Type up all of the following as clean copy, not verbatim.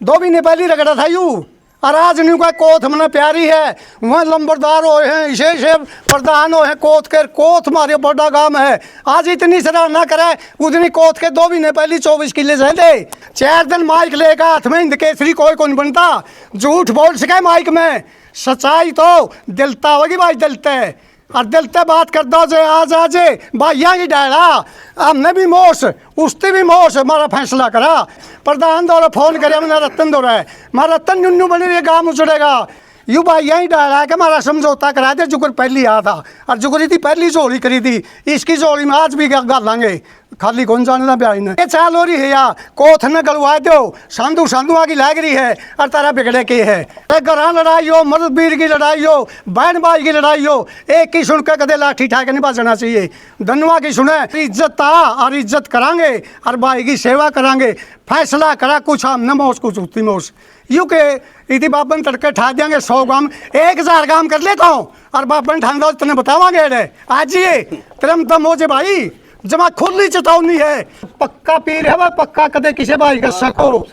2 महीने पहले रगड़ा था यू, और आज न्यू का कोथ हमने प्यारी है, वहाँ लंबरदार हो हैं, इसे प्रधान हो हैं कोथ के, कोथ मारे बड़ा गांव है। आज इतनी सराहना करे, उतनी कोथ के 2 महीने पहले 24 किले रहते। 4 दिन माइक लेकर हाथ में हिंद केसरी कोई कौन बनता, झूठ बोल सके माइक में, सच्चाई तो दिलता होगी भाई, दिलते और दिलते बात कर दो जे आज भाइया ही डाला, हमने भी मोश उसने भी मोश हमारा फैसला करा। प्रधान दौरा फोन करे मैंने रतन दौरा है, मारा रतन नुन्नू बने रही गाँव उचड़ेगा, यू भाइया ही डाला कि हमारा समझौता करा दे। जुगर पहली आ था और जुगरी थी पहली झोली करी थी, इसकी झोली में आज भी गालांगे, खाली कौन जाने ना ब्याह ने। ये चाल हो रही है या कोथ न गलवा दो, सांधु सांधु आगे लाग रही है और तारा बिगड़े के है। घर लड़ाई हो, मर्द वीर की लड़ाई हो, बहन भाई की लड़ाई हो, एक की सुन के कदे लाठी ठा के नहीं बाजना चाहिए। धनवा की सुने इज्जत आ और इज्जत करांगे और भाई की सेवा करांगे। फैसला करा कुछ हम न मोस कुछ उतनी मोस यू के इति बाबन तड़के ठा देंगे 100 गांव 1000 गांव कर लेता हूँ और बाबन ठान दो तेने बतावांगे आज ये तेरम तम हो जे भाई जमा खुली चेतावनी है। पक्का पीर है वह पक्का कदे किसे भाई का सको,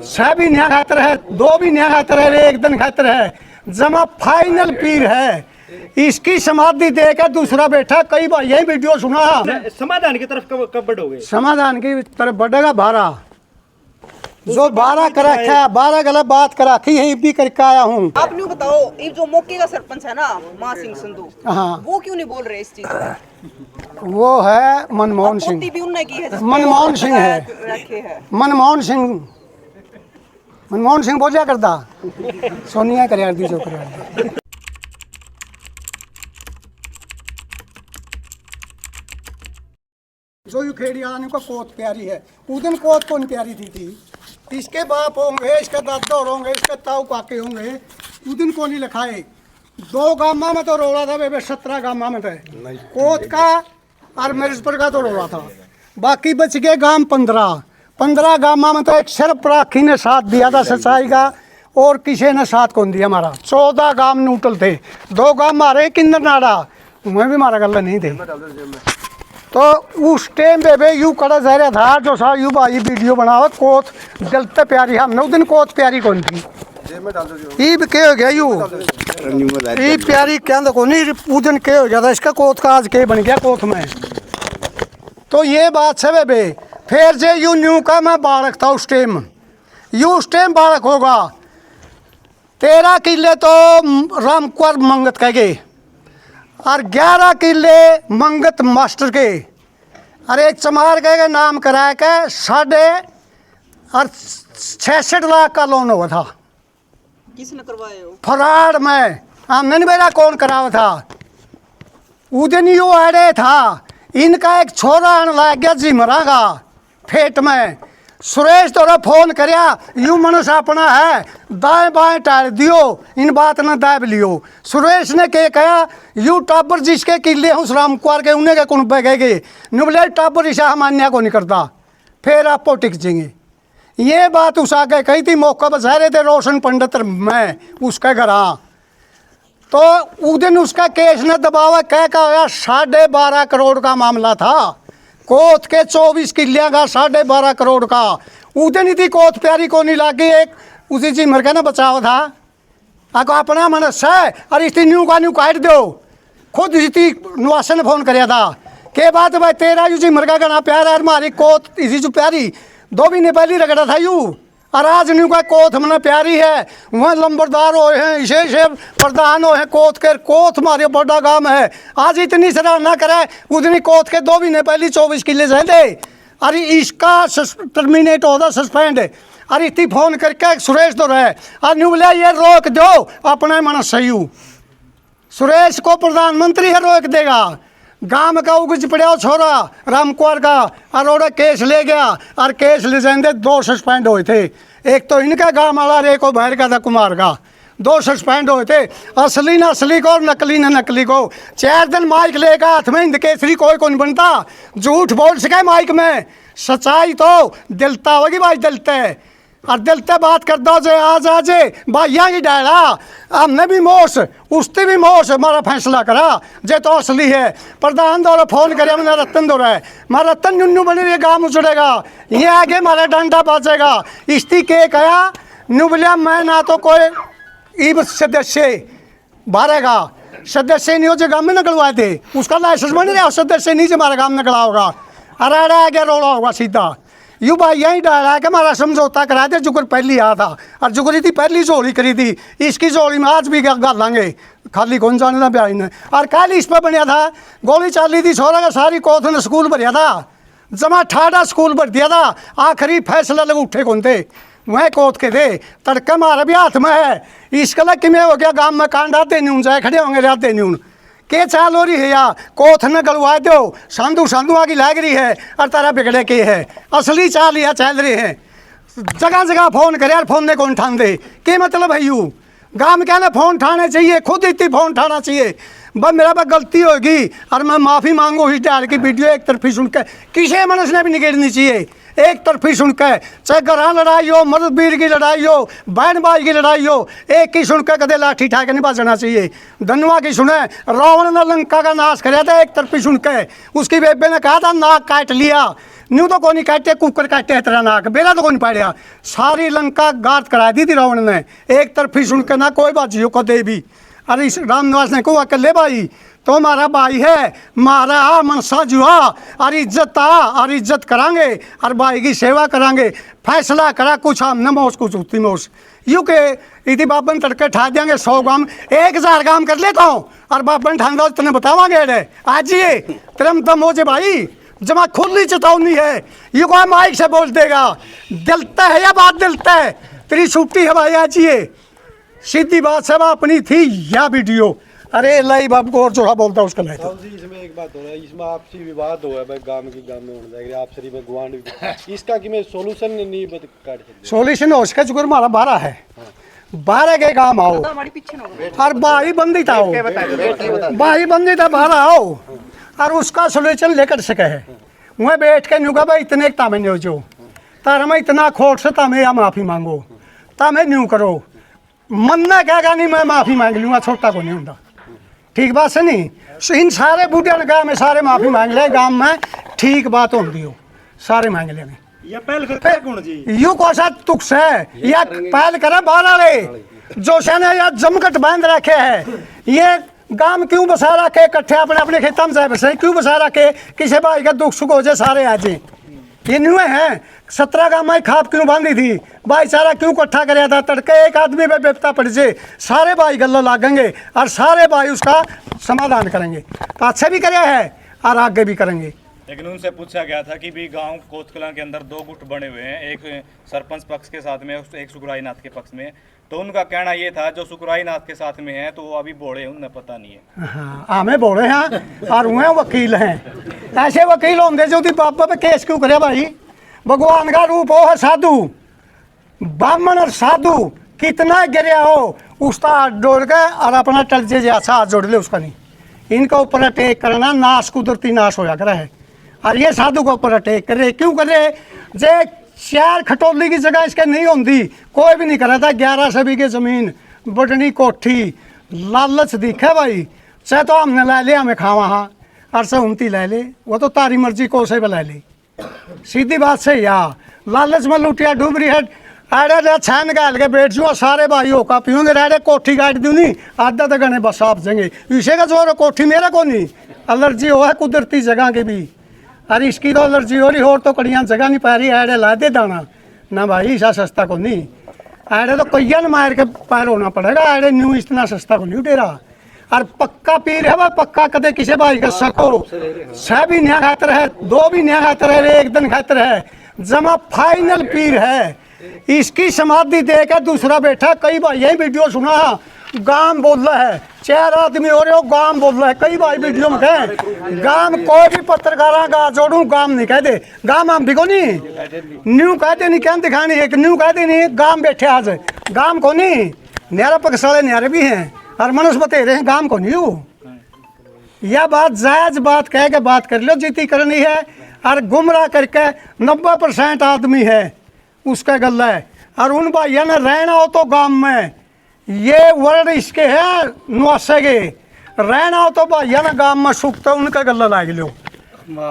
6 भी न्याय खातर है, 2 भी न्याय खातर है, 1 दिन खातर है, जमा फाइनल पीर है। इसकी समाधि देकर दूसरा बैठा, कई बार यही वीडियो सुना। समाधान की तरफ कब बढ़ोगे? समाधान की तरफ बढ़ेगा 12 जो 12 कर रखा है, 12 गलत बात कर रखी है, भी करके आया हूँ। आप न्यू बताओ, ये जो मौके का सरपंच है ना मां सिंह संधू, हाँ वो क्यों नहीं बोल रहे इस चीज को? वो है मनमोहन सिंह, भी उनने की है, मनमोहन सिंह है, रखे है मनमोहन सिंह बोलिया करता, सोनिया कर दी जो कर। जो यू खेड़ी आने को कोत प्यारी है, उस दिन कोत कौन प्यारी थी इसके बाप होंगे, इसके दादा होंगे, इसके ताऊ काके होंगे, उस दिन कौन ही लिखाए। 2 गामा में तो रोड़ा था बेबे, 17 गामा में थे कोत का और मेरिसपुर का तो रोड़ा था, बाकी बच गए गांव 15 गामा में तो एक सिर्फ राखी ने साथ दिया था सच्चाई का, और किसी ने साथ कौन दिया। हमारा 14 गांव न्यूट्रल थे, 2 गांव मारे किन्नर नाड़ा, मैं भी मारा गल नहीं थे। तो उस टाइम बेबे यू कड़ा जहरा था जो सा यू भाई वीडियो बनाओ कोत जलते प्यारी, हम 9 दिन कोत प्यारी कौन थी ईब के हो गया यू ई प्यारी क्या कोनी उस दिन के हो गया था, इसका कोत का आज के बन गया कोत में। तो ये बात है बेबे। फिर जे यू न्यू का मैं बालक था उस टाइम, यू उस टाइम बालक होगा 13 किले तो रामकुआर मंगत कह गए और 11 किले मंगत मास्टर के, और एक चमार के नाम कराया के 66 लाख का लोन हुआ था। किसने करवाए हो? फराड में हमने नहीं बेरा कौन करावा था, उस दिन यू अड़े था। इनका एक छोरा आने लग गया जिमरा का फेट में, सुरेश तोरा फोन करया यू मनुष्य अपना है दाएं बाएं टाल दियो, इन बात न दाब लियो। सुरेश ने के कहा यू टाबर जिसके किले हूँ राम कुआर के उन्हें के कौन बगेगे नुबले टाबर इसा मान्या को नहीं करता, फिर आपको टिक जाएंगे। ये बात उस आगे कही थी, मौका बचा रहे थे रोशन पंडित मैं उसके घर। हाँ तो उस दिन उसका केस न दबावा कह का होया 12.5 करोड़ का मामला था, कोत के 24 किलिया का 12.5 करोड़ का। उस दिन थी कोत प्यारी को नहीं लागी, एक उसी जिमर का ना बचाव था। अगर अपना मनस है और इसी न्यू का न्यू काट दो, खुद इसी नुआसे ने फोन कराया था के बात भाई तेरा यू जिमर का गाना प्यारा है, हमारी कोत इसी जो प्यारी 2 महीने पहले रगड़ा था यू, और आज न्यू का कोत हमने प्यारी है, वहाँ लंबरदार हो हैं, इसे प्रधान हो हैं कोत के, कोत मारे बड़ा गांव है। आज इतनी सराहना करे, उतनी कोत के 2 महीने पहले 24 किले रहते, अरे इसका टर्मिनेट होता सस्पेंड, अरे इतनी फोन करके सुरेश तो रहे और न्यू बोले ये रोक दो अपना मन सही। सुरेश को प्रधानमंत्री है रोक देगा, गांव का उगज पड़ा छोरा रामकुआर का और केस ले गया, और केस ले जाते 2 सस्पेंड हुए थे, एक तो इनका गांव वाला एक को बाहर का था कुमार का, 2 सस्पेंड हुए थे। असली न असली को और नकली न नकली को। 4 दिन माइक लेकर हाथ में हिंद केसरी कोई कौन बनता, झूठ बोल सके माइक में, सच्चाई तो दिलता होगी भाई दिलते और दिलते बात कर दो जे आज आज भाइया की डायरा हमने भी मोश उसने भी मोश हमारा फैसला करा जे तो असली है प्रधान दौरा फोन करे हमने रतन दौरा है मारा रतन नुन्नू बने ये गाँव उछड़ेगा ये आगे हमारा डंडा बाजेगा इस्ती के कहा नु बोलिया मैं ना तो कोई ई सदस्य बारेगा सदस्य नहीं हो जो गाँव में निकलवाए थे उसका लाइसेंस बन रहा सदस्य नहीं जो हमारा गाँव निकला होगा अरे आगे रोड़ा होगा सीधा यू भाई यही डाला है कि हमारा समझौता करा दे जुगर पहली आया था और जुगरी थी पहली जोड़ी करी थी इसकी जोड़ी में आज भी गल लांगे खाली कौन जाने था ब्याह ने और कल इस पर बनया था गोली चाली थी छोरा का सारी कोथ ने स्कूल भरिया था जमा ठाडा स्कूल भर दिया था आखिरी फैसला लगे उठे कौन थे वह कोत के थे तड़का मारा भी हाथ में है इसके लिए कि मैं हो गया गाँव में कांड आते नहीं जाए खड़े होंगे रहते नहीं के चाल हो रही है या कोथ न गलवाए दो सांधु सांधु आगे लाग रही है और तारा बिगड़े के है असली चाल या चल रही है जगह जगह फोन करे यार फोन ने कौन ठान दे के मतलब है यू गाँव में कहना फोन ठाने चाहिए खुद इतनी फोन ठाना चाहिए बस मेरा बस गलती होगी और मैं माफ़ी मांगू इस डाल की वीडियो एक तरफी सुनकर किसी मनुष्य ने भी निगेड़नी चाहिए एक तरफी सुनकर चाहे घर लड़ाई हो मर्द वीर की लड़ाई हो बहन भाई की लड़ाई हो एक ही सुनकर कदे लाठी ठाके नहीं बाजना चाहिए धनुआ की सुने रावण ने लंका का नाश कराया था एक तरफी सुनकर उसकी बेबे ने कहा था नाक काट लिया न्यू तो कौन काटे कुकर काटे तेरा नाक बेला तो कौन पाड़िया सारी लंका गार्द करा दी थी रावण ने एक तरफी सुनकर ना कोई बाजी हो कदे भी अरे इस रामनिवास ने कहा अकेले भाई तो हमारा भाई है मारा मनसा जुआ और इज्जत आ और इज्जत करांगे और भाई की सेवा करांगे फैसला करा कुछ हम न मोश कुछ उतनी मोश यूँ के इति बाबन तड़के ठा देंगे 100 गाम 1000 गाम कर लेता हूँ और बाबन ठान दो तेने बतावांगे अरे आज ये तरम तम हो जे भाई जमा खुली चेतावनी है ये कोई माइक से बोल देगा दिलता है या बात दिलता है तेरी छुट्टी है भाई आज ये सीधी बात सब अपनी थी या वीडियो अरे लाई बाप को और जोड़ा बोलता उसका नहीं साहब जी इसमें एक बात हो रहा है इसमें आपसी विवाद हुआ है भाई गांव में होने जाएगा आप सरी में गुआंड इसका कि मैं सॉल्यूशन नहीं काट सकते सॉल्यूशन हो उसका जुगर हमारा 12 है 12 के काम आओ हमारे पीछे ना और बाई बंदी था बाई बंदी था 12 आओ और उसका सॉल्यूशन लेकर सके है वह बैठ के न्यू का भाई इतने तामे नहीं हो जो तार मैं इतना खोट से तामे या माफ़ी मांगो तामे न्यू करो मन ना कहेगा नहीं मैं माफ़ी मांग लूँगा छोटा को नहीं होता ठीक बात से नहीं इन सारे बूढ़े ने कहा मैं सारे माफ़ी मांग ले गाँव में ठीक बात होती हो सारे मांग लेंगे ये पहल करता है कौन जी यू कौसा तुक्स है या पहल करे 12 रे जो सेने या जमकट बांध रखे है ये गांव क्यों बसा रखे इकट्ठे अपने अपने खेतों में जाए बसे क्यों बसा रखे किसी भाई का दुख सुख हो जाए सारे आ जाए ये न्यू है 17 गाँव में खाप क्यों बांधी थी भाईचारा क्यों इकट्ठा कराया था तड़के एक आदमी पे बेपता पड़ जाए सारे भाई गल्ला लागेंगे और सारे भाई उसका समाधान करेंगे तो अच्छा भी करे है और आगे भी करेंगे लेकिन उनसे पूछा गया था कि भी गांव कोतकला के अंदर 2 गुट बने हुए हैं एक सरपंच पक्ष के साथ में एक सुकुराई नाथ के पक्ष में तो उनका कहना ये था जो सुकुराई नाथ के साथ में है तो वो अभी बोले उन्हें पता नहीं है हाँ हमें बोले हैं और वह वकील हैं ऐसे वकील होंगे जो पापा पे केस क्यों करे भाई भगवान का रूप हो है साधु ब्राह्मण और साधु कितना गिरया हो उसका हाथ जोड़ के और अपना टल जे अच्छा हाथ जोड़ ले उसका नहीं इनका ऊपर अटैक करना नाश कुदरती नाश होया करे है और ये साधु के ऊपर अटैक कर रहे क्यों कर रहे जे 4 खटोली की जगह इसके नहीं होती कोई भी नहीं करा था 11 सभी की जमीन बटनी कोठी लालच दिखे भाई चाहे तो हमने ले ले हमें खावा हाँ और से उमती ले ले वो तो तारी मर्जी को से भी ले ले सीधी बात से या लालच में लुटिया डूब रही है अरे छान गाल के बैठ जाओ सारे भाई हो का पीऊंगे रेडे कोठी काट दूँ नहीं आधा तक गने बस आप जाएंगे इसे का जोर कोठी मेरा को नहीं एलर्जी हो है कुदरती जगह की भी अरे इसकी तो एलर्जी हो रही और तो कड़ियाँ जगह नहीं पा रही ऐडे ला दे दाना ना भाई ऐसा सस्ता को नहीं ऐडे तो कैया न मार के पैर होना पड़ेगा ऐडे न्यू इतना सस्ता को नहीं उठेरा और पक्का पीर है वह पक्का कदे किसी भाई का सको 6 भी नया खातर है 2 भी नया खातर है 1 दिन खातर है जमा फाइनल पीर है इसकी समाधि दे के दूसरा बैठा कई भाई यही वीडियो सुना गांव बोल रहा है 4 आदमी हो रहे हो गांव बोल रहा है कई भाई वीडियो में कहे गांव कोई भी पत्रकारा गा जोड़ू गांव नहीं कह दे गांव हम भी को नहीं न्यू कहते नहीं क्या दिखानी एक न्यू कहते नहीं गांव बैठे आज गांव को नहीं न्यारा पकसाले न्यारे भी हैं और मनुष्य बते रहे हैं गांव को नहीं हो यह बात जायज बात कह के बात कर लो जीती करनी है और गुमराह करके 90% आदमी है उसका गल्ला है और उन भाइयों ने रहना हो तो गांव में, ये वर्ड इसके है नुआसे के, रहना हो तो भाइयों ने गांव में सुख तो उनका गला लाग लो।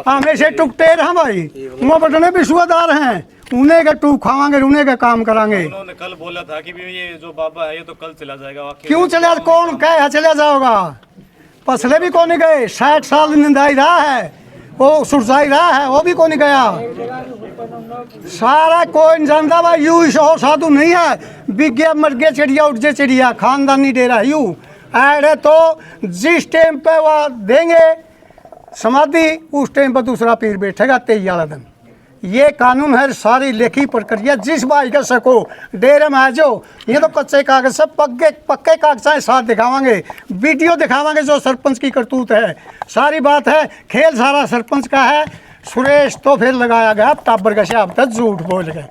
हमेशा टुकते रहा भाई, वो बटने भी सुबेदार हैं, उन्हें का टूक खावांगे, उन्हें का काम करांगे। उन्होंने कल बोला था कि भी ये जो बाबा है ये तो कल चला जाएगा। क्यों चला, कौन कहे चला जाओगा? पसले भी कौन गए, 60 साल निंदाई रहा है, वो सुरसाई रहा है, वो भी कौन गया। सारा कोई जानता भाई, यू सौ साधु नहीं है, बिग्या मर गया चिड़िया उठ जे चिड़िया, खानदानी डेरा यू ऐडे। तो जिस टाइम पे वह देंगे समाधि, उस टाइम पर दूसरा पीर बैठेगा 23 वाला दिन। ये कानून है, सारी लेखी प्रक्रिया। जिस भाई का सको डेरे में आ जाओ, ये तो कच्चे कागज से पक्के कागजात साथ दिखावांगे, वीडियो दिखावांगे जो सरपंच की करतूत है। सारी बात है, खेल सारा सरपंच का है। सुरेश तो फिर लगाया गया टाबर का शब्द तक झूठ बोल गए,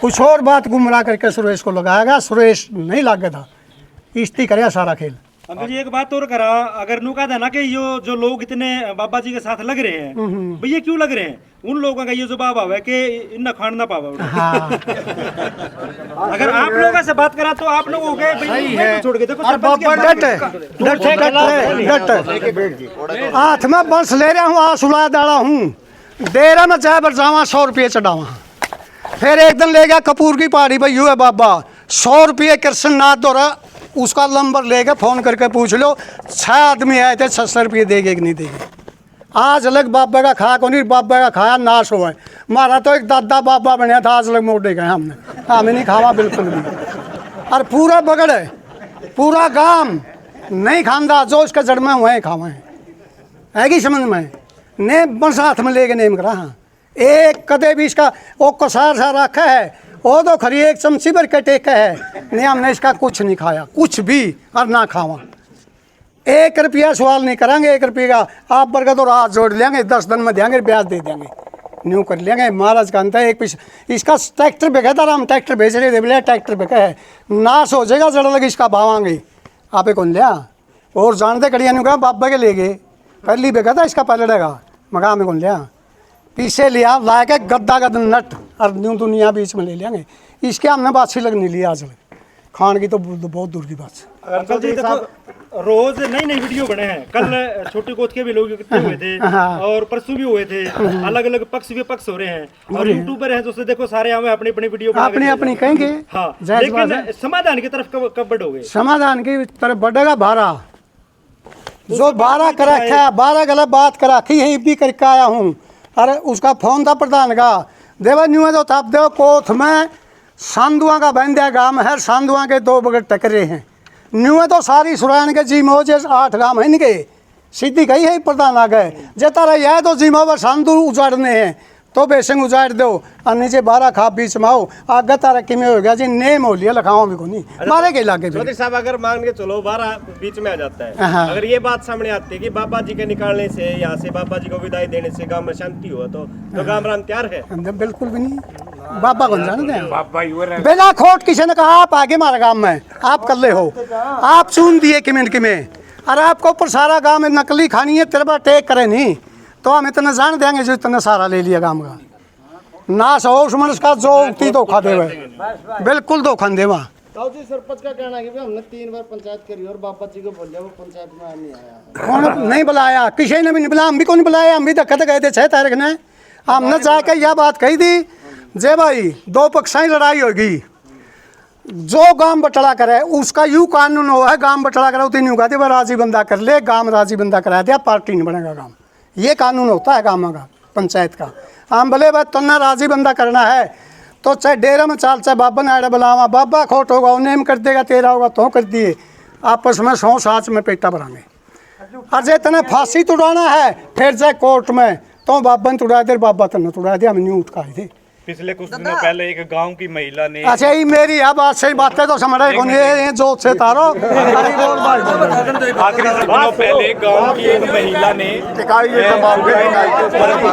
कुछ और बात गुमराह करके सुरेश को लगाया गया। सुरेश नहीं लग गया था, इश्ती कराया सारा खेल। अंकल जी एक बात और करा, अगर नू कहा था ना कि ये जो लोग इतने बाबा जी के साथ लग रहे हैं, भैया क्यों लग रहे हैं? उन लोगों का ये जो बाबा है कि इन्ना खान ना पावा। हाँ। अगर आप लोगों से बात करा तो आप लोग हो गए छोड़ के देखो हाथ में बंस ले रहा हूँ, आसुला डाला हूँ, डेरा में चाहे बरसावा 100 रुपये चढ़ावा। फिर एक दिन ले गया कपूर की पहाड़ी पर, यू है बाबा 100 रुपये कृष्ण नाथ दौरा, उसका नंबर लेके फ़ोन करके पूछ लो, 6 आदमी आए थे, 600 रुपये देंगे कि नहीं देंगे। आज अलग बाबा का खाया कौन, बाबा का खाया नाश हुआ है। हमारा तो एक दादा बाबा बनया था, आज अलग मोड़े गए हमने, हमें नहीं खावा बिल्कुल भी। और पूरा बगड़ है, पूरा गांव नहीं खांदा, जो इसका जड़ में हुए खावा है कि समझ में ने बस हाथ में लेके नेम करा। हाँ, एक कदे भी इसका वो कसार सा रखा है, वो तो खरी एक चमची भर के टेका है, नहीं हमने इसका कुछ नहीं खाया, कुछ भी, और ना खावा। 1 रुपया सवाल नहीं करेंगे, 1 रुपये का आप बरगद और हाथ जोड़ लेंगे, 10 दिन में देंगे, ब्याज दे देंगे, न्यू कर लेंगे। महाराज का अंत है, एक पीछे इसका ट्रैक्टर बेचा था, हम ट्रैक्टर बेच रहे थे, बोले ट्रैक्टर बेचा है, नाश हो जाएगा, जड़ लगे इसका भावांगे। आपे कौन लिया और जानते कड़िया नहीं कहा, बाबा के ले गए, पहली बेचा था इसका पलड़ेगा, मगा में कौन लिया, पीछे लिया ला के गद्दा गद नट और न्यू दुनिया बीच में ले लेंगे। इसके हमने बात सी लगनी लिया, आज खान की तो बहुत दूर की बात है। अंकल जी देखो रोज नई नई वीडियो बने हैं, कल छोटी कोच के भी लोग इकट्ठे हुए थे और परसों भी हुए थे, अलग अलग पक्ष विपक्ष हो रहे हैं और यूट्यूबर हैं जो देखो सारे यहाँ अपनी अपनी वीडियो अपनी कहेंगे। हाँ, लेकिन समाधान की तरफ कब बढ़ोगे? समाधान की तरफ बढ़ेगा 12 जो 12 कर रखा है, 12 गलत बात कर रखी है, भी करके आया हूँ। अरे उसका फोन था प्रधान का, देवा न्यू है तो थाप देव कोथ में सांधुआ का बंदिया गांव है, सांधुआ के 2 बगड़ टकरे हैं, न्यू है तो सारी सुरान के जी मोजे 8 गांव है इनके, सीधी कही है प्रधान आ गए, जे तारा यह तो जीमो पर सांधु उजाड़ने हैं तो बेसंग उजाड़ दो, और नीचे 12 खाप बीच में आओ, आगे तारा किमें हो गया जी, नेम हो लिया लखाओ भी को नहीं मारे के इलाके चौधरी साहब अगर मान के चलो 12 बीच में आ जाता है, अगर ये बात सामने आती है कि बाबा जी के निकालने से, यहाँ से बाबा जी को विदाई देने से गांव में शांति हुआ, तो गांव राम तैयार है? बिल्कुल भी नहीं, बाबा कौन जानते हैं, बिना खोट किसी ने कहा आप आगे मारा गांव में, आप कर ले हो, आप चुन दिए किमें, अरे आपको ऊपर सारा गांव में नकली खानी है, तेरे बार टेक करे नहीं तो हम इतना जान देंगे जो इतना सारा ले लिया गांव का, नाश हो उस मनुष्य का जो उगती धोखा देवे, बिल्कुल धोखा देवा। जी सरपंच का कहना है कि हमने 3 बार पंचायत करी और बाबा जी को बोलिया, वो पंचायत में नहीं आया। कौन नहीं बुलाया, किसी ने भी नहीं बुलाया, हम भी कौन बुलाया, हम भी धक्के गए थे 6 तारीख ने, हमने जाकर यह बात कही थी जे भाई 2 पक्षाई लड़ाई होगी, जो गांव बटड़ा करे उसका यू कानून हो है, गांव बटड़ा करे उतनी कहते वह राजी बंदा कर ले, गांव राजी बंदा करा दिया, पार्टी नहीं बनेगा गांव, ये कानून होता है गांव का पंचायत का। हम भले भाई तन्ना राजी बंदा करना है तो चाहे डेरा में चाल, चाहे बाबा ने आड़ा बुलावा, बाबा खोट होगा उन्हें कर देगा, तेरा होगा तो कर दिए, आपस में 100 साच में पेटा भरांगे। और जे तने फांसी तुड़ाना है फिर जाए कोर्ट में तो बाबा ने तुड़ा दे, बाबा तने तुड़ा दिया, हम नहीं उठ का थे। पिछले कुछ दिनों पहले एक गांव की महिला ने, अच्छा ये मेरी अब बात सही बात है तो समझ रहे कौन ये जो से तारो आखिरी दिनों पहले गांव की एक महिला ने,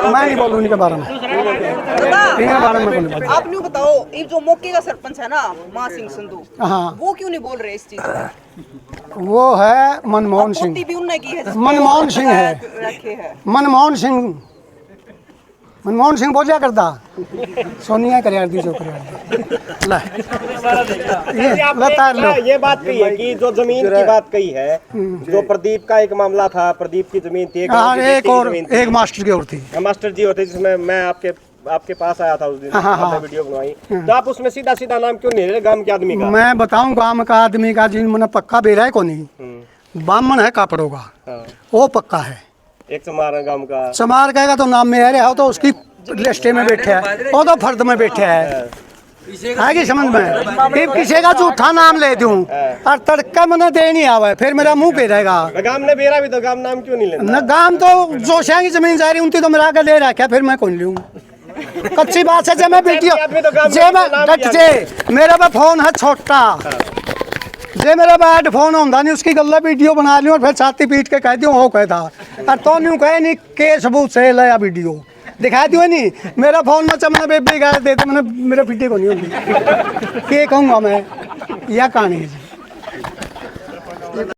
मैं नहीं बोलूँ इनके बारे में, इनके बारे में बोलूँ। आप न्यू बताओ, ये जो मौके का सरपंच है ना मां सिंह संधू, हाँ वो क्यों नहीं बोल रहे इस चीज पर? वो है मनमोहन सिंह, भी उनने की है, मनमोहन सिंह है, रखे है मनमोहन सिंह मनमोहन सिंह बोलिया करता सोनिया कर दी जो कर ले ये आपने ये बात कही है कि जो जमीन की बात कही है, जो प्रदीप का एक मामला था, प्रदीप की जमीन थी, एक और एक मास्टर की और थी, मास्टर जी होते जिसमें मैं आपके पास आया था उस दिन, आपने वीडियो बनवाई, तो आप उसमें सीधा सीधा नाम क्यों नहीं ले रहे गांव के आदमी का? मैं बताऊं गांव का आदमी का जिन मैंने पक्का बेरा है को नहीं, बामन है कापड़ों का, वो पक्का है। एक समार गांव का समार कहेगा तो नाम में है तो उसकी लिस्टे में बैठे है, वो तो फर्द में बैठे है कि समझ में। फिर किसी का झूठा नाम ले दूं और तड़का मैंने दे नहीं आवे, फिर मेरा मुंह पे रहेगा। गांव ने बेरा भी तो गांव नाम क्यों नहीं लेना? न गांव तो जोशिया की जमीन जा रही उनकी तो मेरा आगे ले रखा, फिर मैं कौन लूं? कच्ची बात है। जब मैं वीडियो जे मैं डट जे मेरे पे फोन है छोटा, जे मेरा बैड फोन होता नहीं उसकी गल्ला वीडियो बना लियो और फिर छाती पीट के कह दियो हो कहता, और तो न्यू कहे नहीं के सबूत से लाया वीडियो दिखा दियो नहीं। मेरा फोन में चमना बेबी गाय देते मैंने मेरा वीडियो को नहीं होती, के कहूँगा मैं, यह कहानी है।